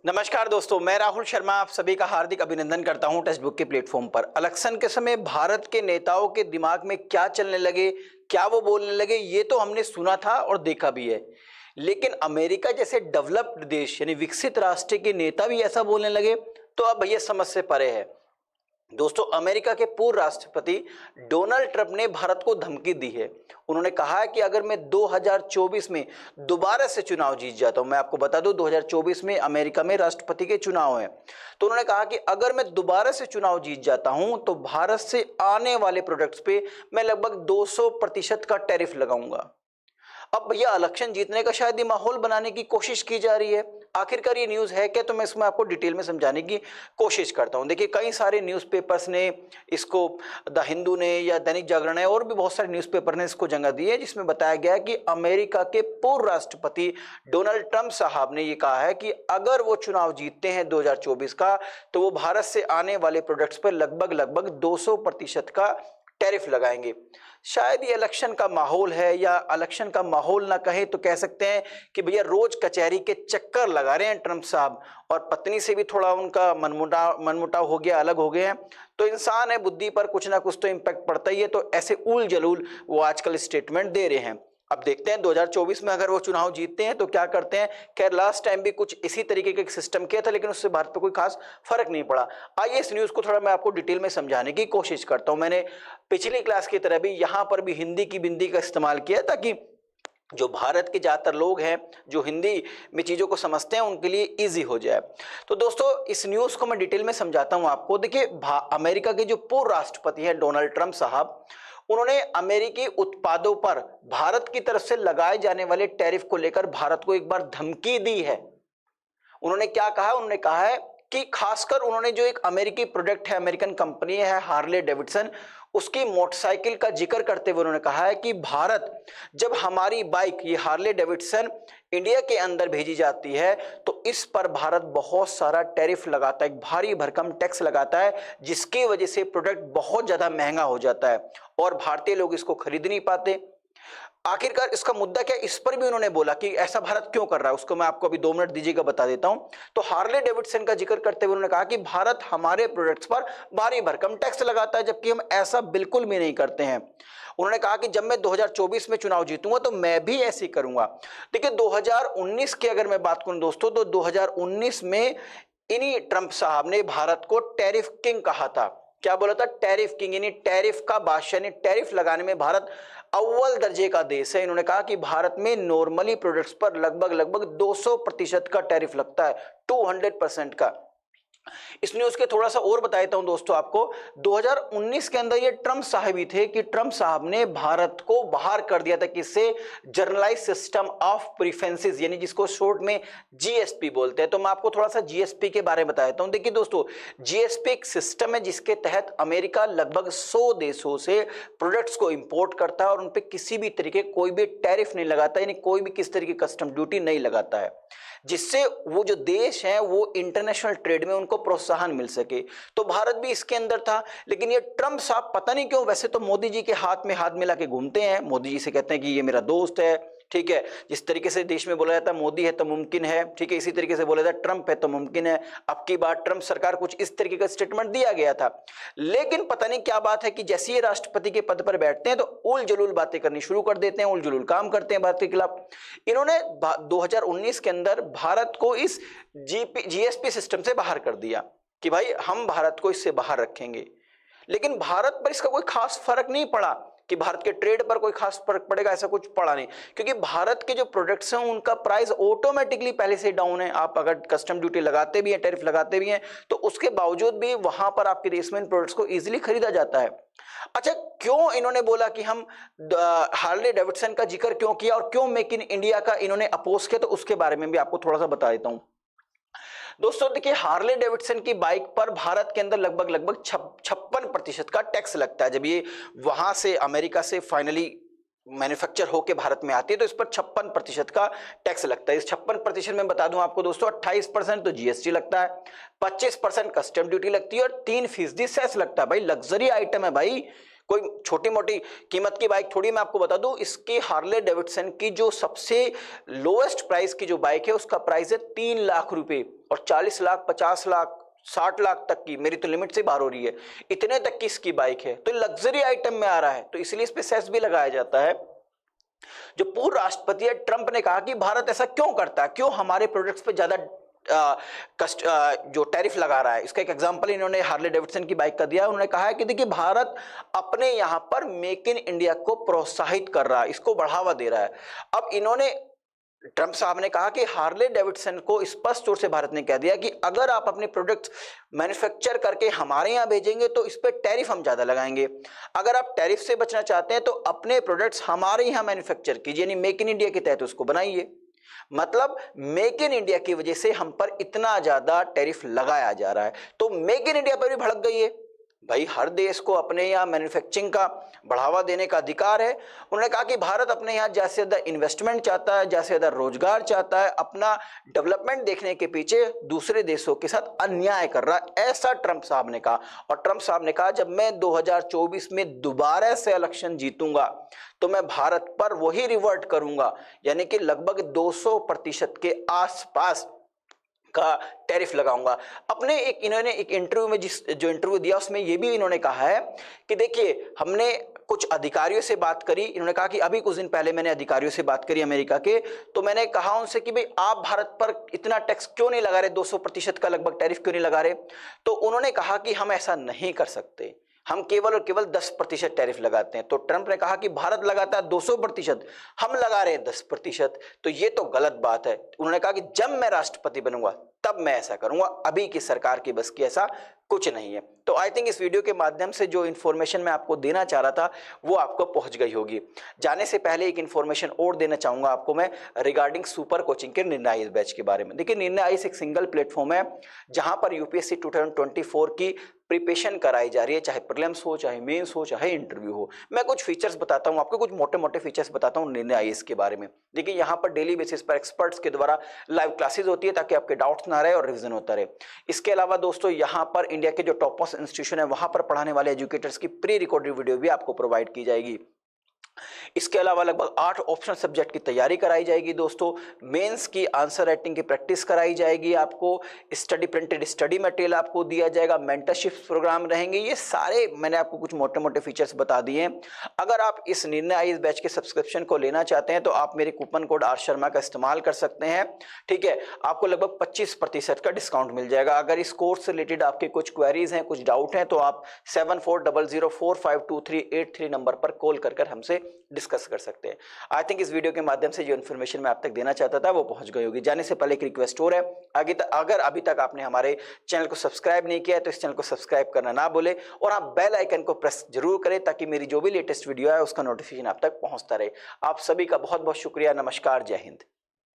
नमस्कार दोस्तों, मैं राहुल शर्मा आप सभी का हार्दिक अभिनंदन करता हूं टेक्स्ट बुक के प्लेटफॉर्म पर। इलेक्शन के समय भारत के नेताओं के दिमाग में क्या चलने लगे, क्या वो बोलने लगे, ये तो हमने सुना था और देखा भी है। लेकिन अमेरिका जैसे डेवलप्ड देश यानी विकसित राष्ट्र के नेता भी ऐसा बोलने लगे तो अब भैया समझ से परे है। दोस्तों, अमेरिका के पूर्व राष्ट्रपति डोनाल्ड ट्रंप ने भारत को धमकी दी है। उन्होंने कहा है कि अगर मैं 2024 में दोबारा से चुनाव जीत जाता हूं, मैं आपको बता दूं 2024 में अमेरिका में राष्ट्रपति के चुनाव हैं, तो उन्होंने कहा कि अगर मैं दोबारा से चुनाव जीत जाता हूं तो भारत से आने वाले प्रोडक्ट्स पे मैं लगभग 200% का टैरिफ लगाऊंगा। अब भैया इलेक्शन जीतने का शायद ये माहौल बनाने की कोशिश की जा रही है। आखिरकार ये न्यूज़ है क्या, तो मैं इसमें आपको डिटेल में समझाने की कोशिश करता हूं। देखिए, कई सारे न्यूज़पेपर्स ने इसको, द हिंदू ने या दैनिक जागरण ने और भी बहुत सारे न्यूज़पेपर ने इसको जगह दी है, जिसमें बताया गया है कि अमेरिका के पूर्व राष्ट्रपति डोनाल्ड ट्रंप साहब ने ये कहा है कि अगर वो चुनाव जीतते हैं 2024 का, तो वो भारत से आने वाले प्रोडक्ट्स पर लगभग 200% का टैरिफ लगाएंगे। शायद ये इलेक्शन का माहौल है, या इलेक्शन का माहौल ना कहे तो कह सकते हैं कि भैया रोज कचहरी के चक्कर लगा रहे हैं ट्रंप साहब, और पत्नी से भी थोड़ा उनका मनमुटाव हो गया, अलग हो गए हैं। तो इंसान है, बुद्धि पर कुछ ना कुछ तो इम्पैक्ट पड़ता ही है। तो ऐसे उल जलूल वो आजकल स्टेटमेंट दे रहे हैं। अब देखते हैं 2024 में अगर वो चुनाव जीतते हैं तो क्या करते हैं। खैर, लास्ट टाइम भी कुछ इसी तरीके का सिस्टम किया था, लेकिन उससे भारत पे कोई खास फर्क नहीं पड़ा। आइए इस न्यूज़ को थोड़ा मैं आपको डिटेल में समझाने की कोशिश करता हूं। मैंने पिछली क्लास की तरह भी यहां पर भी हिंदी की बिंदी का इस्तेमाल किया, ताकि जो भारत के ज़्यादातर लोग हैं जो हिंदी में चीज़ों को समझते हैं उनके लिए इजी हो जाए। तो दोस्तों, इस न्यूज़ को मैं डिटेल में समझाता हूं आपको। देखिए, अमेरिका के जो पूर्व राष्ट्रपति हैं डोनाल्ड ट्रंप साहब, उन्होंने अमेरिकी उत्पादों पर भारत की तरफ से लगाए जाने वाले टैरिफ को लेकर भारत को एक बार धमकी दी है। उन्होंने क्या कहा, उन्होंने कहा है कि खासकर उन्होंने जो एक अमेरिकी प्रोडक्ट है, अमेरिकन कंपनी है हार्ले डेविडसन, उसकी मोटरसाइकिल का जिक्र करते हुए उन्होंने कहा है कि भारत जब हमारी बाइक ये हार्ले डेविडसन इंडिया के अंदर भेजी जाती है तो इस पर भारत बहुत सारा टैरिफ लगाता है, एक भारी भरकम टैक्स लगाता है, जिसकी वजह से प्रोडक्ट बहुत ज्यादा महंगा हो जाता है और भारतीय लोग इसको खरीद नहीं पाते। आखिरकार इसका मुद्दा क्या, इस पर भी उन्होंने बोला कि ऐसा भारत क्यों कर रहा है, उसको मैं आपको अभी 2 मिनट दीजिएगा बता देता हूं। तो हार्ले डेविडसन का जिक्र करते हुए उन्होंने कहा कि भारत हमारे प्रोडक्ट्स पर भारी भरकम टैक्स लगाता है, जबकि हम ऐसा बिल्कुल भी नहीं करते हैं। उन्होंने कहा कि जब मैं 2024 में चुनाव जीतूंगा तो मैं भी ऐसे ही करूंगा। देखिए, 2019 की अगर मैं बात करूं दोस्तों, तो 2019 में इन्हीं ट्रंप साहब ने भारत को टैरिफ किंग कहा था। क्या बोला था, टैरिफ किंग, यानी टैरिफ का बादशाह, यानी टैरिफ लगाने में भारत अव्वल दर्जे का देश है। इन्होंने कहा कि भारत में नॉर्मली प्रोडक्ट्स पर लगभग 200% का टैरिफ लगता है, 200% का। इस न्यूज के थोड़ा सा और बता देता हूं दोस्तों आपको। 2019 के अंदर ये ट्रंप साहब ही थे कि ट्रंप साहब ने भारत को बाहर कर दिया था, किससे, जर्नलाइज सिस्टम ऑफ प्रेफरेंसेस, यानी जिसको शॉर्ट में जीएसपी बोलते हैं। तो मैं आपको थोड़ा सा जीएसपी के बारे में बता देता हूं। देखिए दोस्तों, जीएसपी एक सिस्टम है जिसके तहत अमेरिका लगभग 100 देशों से प्रोडक्ट्स को इंपोर्ट करता है और उन पर किसी भी तरीके कोई भी टैरिफ नहीं लगाता, यानी कोई भी किस तरीके कस्टम ड्यूटी नहीं लगाता है, जिससे वो जो देश हैं वो इंटरनेशनल ट्रेड में उनको प्रोत्साहन मिल सके। तो भारत भी इसके अंदर था। लेकिन ये ट्रंप साहब पता नहीं क्यों, वैसे तो मोदी जी के हाथ में हाथ मिला के घूमते हैं, मोदी जी से कहते हैं कि ये मेरा दोस्त है, ठीक है। जिस तरीके से देश में बोला जाता है मोदी है तो मुमकिन है, ठीक है, इसी तरीके से बोला जाता है ट्रंप है तो मुमकिन है। अब की बार ट्रंप सरकार कुछ इस तरीके का स्टेटमेंट दिया गया था। लेकिन पता नहीं क्या बात है कि जैसे ये राष्ट्रपति के पद पर बैठते हैं तो उल जलूल बातें करनी शुरू कर देते हैं, उल जलूल काम करते हैं भारत के खिलाफ। इन्होंने 2019 के अंदर भारत को इस जीएसपी सिस्टम से बाहर कर दिया कि भाई हम भारत को इससे बाहर रखेंगे। लेकिन भारत पर इसका कोई खास फर्क नहीं पड़ा कि भारत के ट्रेड पर कोई खास फर्क पड़ेगा, ऐसा कुछ पड़ा नहीं, क्योंकि भारत के जो प्रोडक्ट्स हैं उनका प्राइस ऑटोमेटिकली पहले से डाउन है। आप अगर कस्टम ड्यूटी लगाते भी हैं, टैरिफ लगाते भी हैं, तो उसके बावजूद भी वहां पर आपके देश में प्रोडक्ट्स को इजीली खरीदा जाता है। अच्छा, क्यों इन्होंने बोला कि हम हार्ले डेविडसन का जिक्र क्यों किया और क्यों मेक इन इंडिया का इन्होंने अपोज किया, तो उसके बारे में भी आपको थोड़ा सा बता देता हूं। दोस्तों देखिए, हार्ले डेविडसन की बाइक पर भारत के अंदर लगभग 56% का टैक्स लगता है। जब ये वहां से अमेरिका से फाइनली मैन्युफैक्चर होके भारत में आती है तो इस पर 56% का टैक्स लगता है। इस 56% में बता दूं आपको दोस्तों, 28% तो जीएसटी लगता है, 25% कस्टम ड्यूटी लगती है और 3% सेस लगता है। भाई लग्जरी आइटम है भाई, कोई छोटी मोटी कीमत की बाइक थोड़ी। मैं आपको बता दूं, इसकी हार्ले डेविडसन की जो सबसे लोएस्ट प्राइस की जो बाइक है उसका प्राइस है 3 लाख रुपए, और 40 लाख, 50 लाख, 60 लाख तक की, मेरी तो लिमिट से बाहर हो रही है, इतने तक की इसकी बाइक है। तो लग्जरी आइटम में आ रहा है, तो इसलिए इस पे सेस भी लगाया जाता है। जो पूर्व राष्ट्रपति है ट्रंप ने कहा कि भारत ऐसा क्यों करता है, क्यों हमारे प्रोडक्ट्स पे ज्यादा जो टैरिफ लगा रहा है। इसका एक एग्जांपल इन्होंने हार्ले डेविडसन की बाइक का दिया। उन्होंने कहा है कि देखिए, भारत अपने यहां पर मेक इन इंडिया को प्रोत्साहित कर रहा है, इसको बढ़ावा दे रहा है। अब इन्होंने, ट्रंप साहब ने कहा कि हार्ले डेविडसन को स्पष्ट तौर से भारत ने कह दिया कि अगर आप अपने प्रोडक्ट्स मैन्युफैक्चर करके हमारे यहां भेजेंगे तो इस पर टैरिफ हम ज्यादा लगाएंगे। अगर आप टैरिफ से बचना चाहते हैं तो अपने प्रोडक्ट्स हमारे यहां मैन्युफैक्चर कीजिए, यानी मेक इन इंडिया के तहत उसको बनाइए। मतलब मेक इन इंडिया की वजह से हम पर इतना ज्यादा टैरिफ लगाया जा रहा है। तो मेक इन इंडिया पर भी भड़क गई है। भाई, हर देश को अपने यहाँ मैन्युफैक्चरिंग का बढ़ावा देने का अधिकार है। उन्होंने कहा कि भारत अपने यहाँ ज्यादा से ज्यादा इन्वेस्टमेंट चाहता है, ज्यादा से ज्यादा रोजगार चाहता है, अपना डेवलपमेंट देखने के पीछे दूसरे देशों के साथ अन्याय कर रहा है, ऐसा ट्रंप साहब ने कहा। और ट्रंप साहब ने कहा, जब मैं 2024 में दोबारा से इलेक्शन जीतूंगा तो मैं भारत पर वही रिवर्ट करूंगा, यानी कि लगभग 200% के आसपास का टैरिफ लगाऊंगा। अपने इन्होंने एक इंटरव्यू में जो इंटरव्यू दिया उसमें ये भी इन्होंने कहा है कि देखिए, हमने कुछ अधिकारियों से बात करी। इन्होंने कहा कि अभी कुछ दिन पहले मैंने अधिकारियों से बात करी अमेरिका के, तो मैंने कहा उनसे कि भाई, आप भारत पर इतना टैक्स क्यों नहीं लगा रहे, 200% का लगभग टैरिफ क्यों नहीं लगा रहे। तो उन्होंने कहा कि हम ऐसा नहीं कर सकते, हम केवल और केवल 10% टैरिफ लगाते हैं। तो ट्रंप ने कहा कि भारत लगाता है 200%, हम लगा रहे हैं 10%, तो ये तो गलत बात है। उन्होंने कहा कि जब मैं राष्ट्रपति बनूंगा तब मैं ऐसा करूंगा, अभी की सरकार की बस की ऐसा कुछ नहीं है। तो आई थिंक इस वीडियो के माध्यम से जो इन्फॉर्मेशन मैं आपको देना चाह रहा था वो आपको पहुंच गई होगी। जाने से पहले एक इन्फॉर्मेशन और देना चाहूंगा आपको मैं रिगार्डिंग सुपर कोचिंग के निर्णय आईएएस बैच के बारे में। देखिए, निर्णय आईएएस एक सिंगल प्लेटफॉर्म है जहां पर यूपीएससी 2024 की प्रिपरेशन कराई जा रही है, चाहे प्रीलिम्स हो, चाहे मेंस हो, चाहे इंटरव्यू हो। मैं कुछ फीचर्स बताता हूं आपको, कुछ मोटे मोटे फीचर्स बताता हूं निर्णय आईएएस के बारे में। देखिए, यहाँ पर डेली बेसिस पर एक्सपर्ट्स के द्वारा लाइव क्लासेस होती है ताकि आपके डाउट्स ना रहे और रिवीजन होता रहे। इसके अलावा दोस्तों, यहाँ पर इंडिया के जो टॉप मोस्ट इंस्टीट्यूशन है वहां पर पढ़ाने वाले एजुकेटर्स की प्री रिकॉर्डेड वीडियो भी आपको प्रोवाइड की जाएगी। इसके अलावा लगभग 8 ऑप्शनल सब्जेक्ट की तैयारी कराई जाएगी दोस्तों। मेंस की आंसर राइटिंग की प्रैक्टिस कराई जाएगी आपको। स्टडी प्रिंटेड स्टडी मटेरियल आपको दिया जाएगा। मेंटरशिप प्रोग्राम रहेंगे। ये सारे मैंने आपको कुछ मोटे मोटे फीचर्स बता दिए हैं। अगर आप इस निर्णय आईएएस बैच के सब्सक्रिप्शन को लेना चाहते हैं तो आप मेरे कूपन कोड आर शर्मा का इस्तेमाल कर सकते हैं। ठीक है, आपको लगभग 25% का डिस्काउंट मिल जाएगा। अगर इस कोर्स से रिलेटेड आपके कुछ क्वेरीज हैं, कुछ डाउट हैं, तो आप 7400452383 नंबर पर कॉल कर हमसे डिस्कस कर सकते हैं। आई थिंक इस वीडियो के माध्यम से जो इन्फॉर्मेशन मैं आप तक देना चाहता था वो पहुंच गई होगी। जाने से पहले एक रिक्वेस्ट और है, अगर अभी तक आपने हमारे चैनल को सब्सक्राइब नहीं किया है तो इस चैनल को सब्सक्राइब करना ना भूले और आप बेल आइकन को प्रेस जरूर करें ताकि मेरी जो भी लेटेस्ट वीडियो है उसका नोटिफिकेशन आप तक पहुंचता रहे। आप सभी का बहुत बहुत शुक्रिया। नमस्कार, जय हिंद।